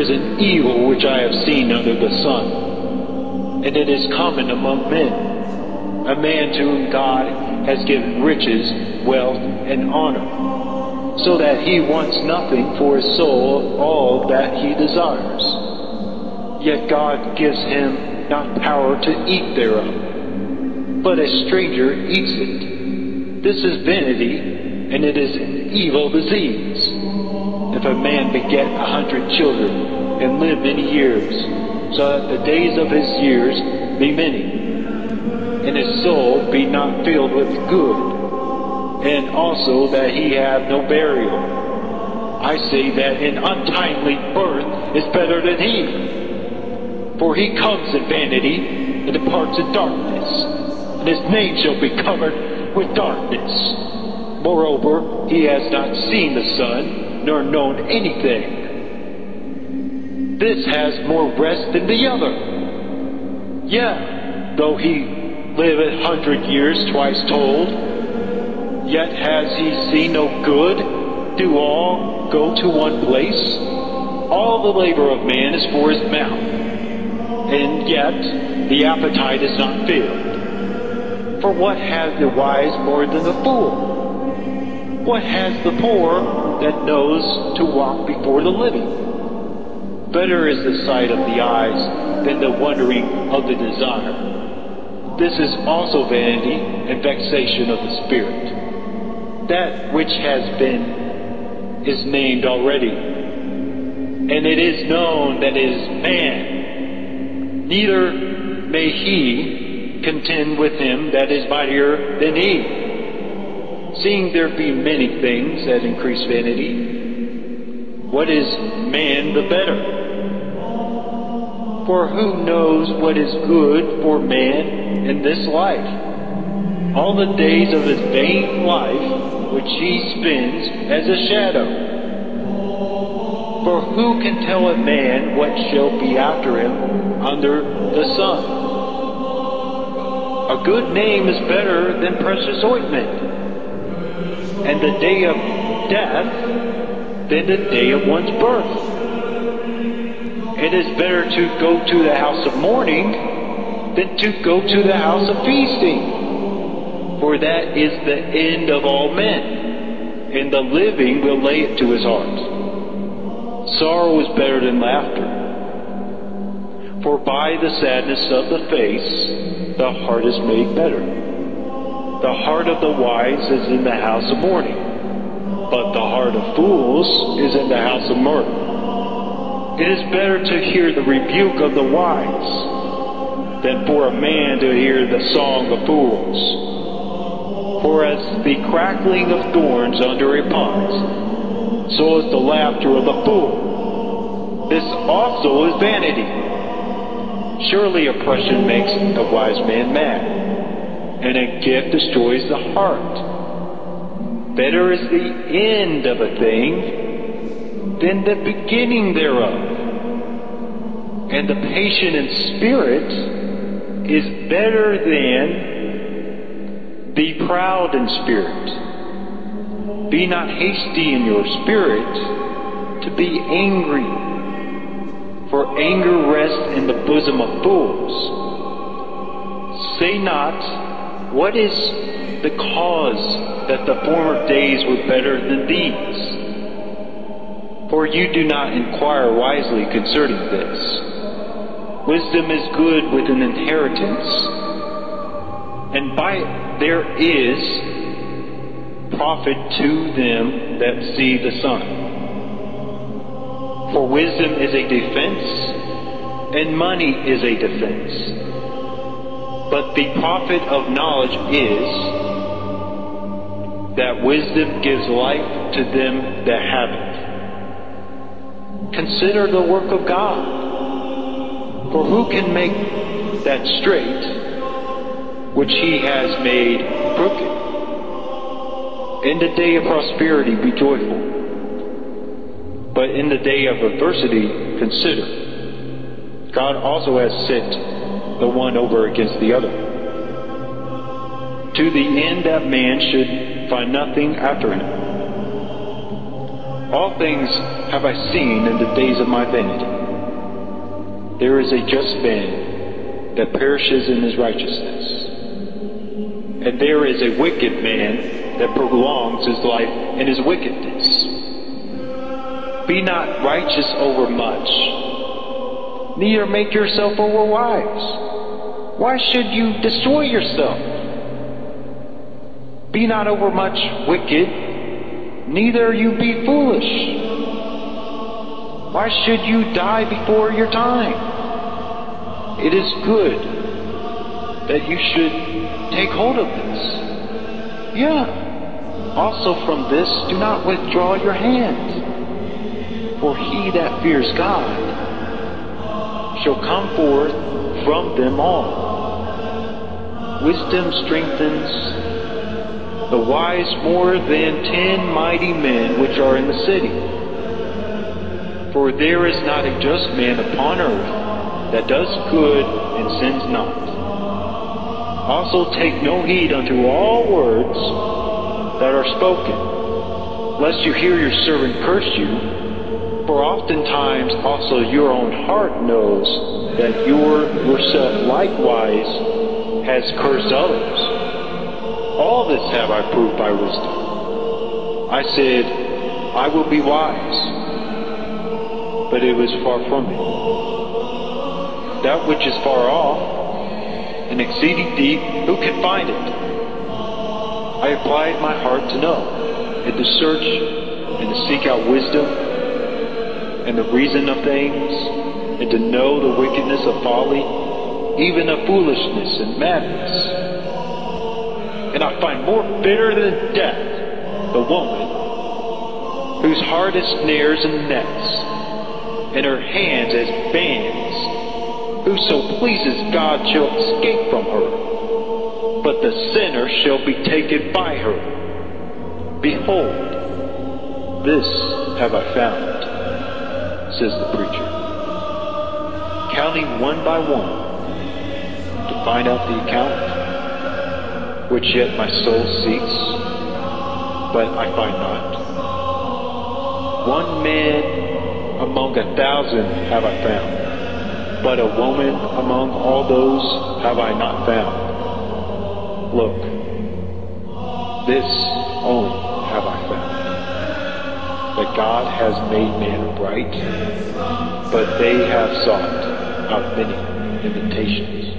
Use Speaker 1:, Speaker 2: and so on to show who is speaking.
Speaker 1: is an evil which I have seen under the sun, and it is common among men, a man to whom God has given riches, wealth, and honor, so that he wants nothing for his soul, all that he desires. Yet God gives him not power to eat thereof, but a stranger eats it. This is vanity, and it is an evil disease. If a man beget 100 children, and live many years, so that the days of his years be many, and his soul be not filled with good, and also that he have no burial, I say that an untimely birth is better than he. For he comes in vanity, and departs in darkness, and his name shall be covered with darkness. Moreover, he has not seen the sun, nor known anything. This has more rest than the other. Yea, though he live 100 years twice told, yet has he seen no good. Do all go to one place? All the labor of man is for his mouth, and yet the appetite is not filled. For what has the wise more than the fool? What has the poor that knows to walk before the living? Better is the sight of the eyes than the wondering of the desire. This is also vanity and vexation of the spirit. That which has been is named already, and it is known that it is man. Neither may he contend with him that is mightier than he. Seeing there be many things that increase vanity, what is man the better? For who knows what is good for man in this life? All the days of his vain life which he spends as a shadow. For who can tell a man what shall be after him under the sun? A good name is better than precious ointment, and the day of death than the day of one's birth. It is better to go to the house of mourning than to go to the house of feasting, for that is the end of all men, and the living will lay it to his heart. Sorrow is better than laughter, for by the sadness of the face the heart is made better. The heart of the wise is in the house of mourning, but the heart of fools is in the house of mirth. It is better to hear the rebuke of the wise than for a man to hear the song of fools. For as the crackling of thorns under a pot, so is the laughter of the fool. This also is vanity. Surely oppression makes a wise man mad, and a gift destroys the heart. Better is the end of a thing than the beginning thereof. And the patient in spirit is better than the proud in spirit. Be not hasty in your spirit to be angry, for anger rests in the bosom of fools. Say not, what is the cause that the former days were better than these? For you do not inquire wisely concerning this. Wisdom is good with an inheritance, and by it there is profit to them that see the sun. For wisdom is a defense, and money is a defense. But the profit of knowledge is that wisdom gives life to them that have it. Consider the work of God, for who can make that straight which he has made crooked? In the day of prosperity be joyful, but in the day of adversity consider. God also has set the one over against the other, to the end that man should find nothing after him. All things have I seen in the days of my vanity, There is a just man that perishes in his righteousness, and there is a wicked man that prolongs his life in his wickedness. Be not righteous over much, neither make yourself over wise. Why should you destroy yourself? Be not over much wicked, neither you be foolish. Why should you die before your time? It is good that you should take hold of this. Yeah. Also from this do not withdraw your hand. For he that fears God shall come forth from them all. Wisdom strengthens the wise more than 10 mighty men which are in the city. For there is not a just man upon earth that does good and sins not. Also take no heed unto all words that are spoken, lest you hear your servant curse you. For oftentimes also your own heart knows that yourself likewise has cursed others. All this have I proved by wisdom. I said, I will be wise, but it was far from me. That which is far off, and exceeding deep, who can find it? I applied my heart to know, and to search, and to seek out wisdom, and the reason of things, and to know the wickedness of folly, even of foolishness and madness. And I find more bitter than death the woman whose heart is snares and nets, and her hands as bands. Whoso pleases God shall escape from her, but the sinner shall be taken by her. Behold, this have I found, says the preacher, counting one by one, to find out the account, which yet my soul seeks, but I find not. One man among 1,000 have I found, but a woman among all those have I not found. Look, this only have I found, that God has made man upright, but they have sought out many imitations.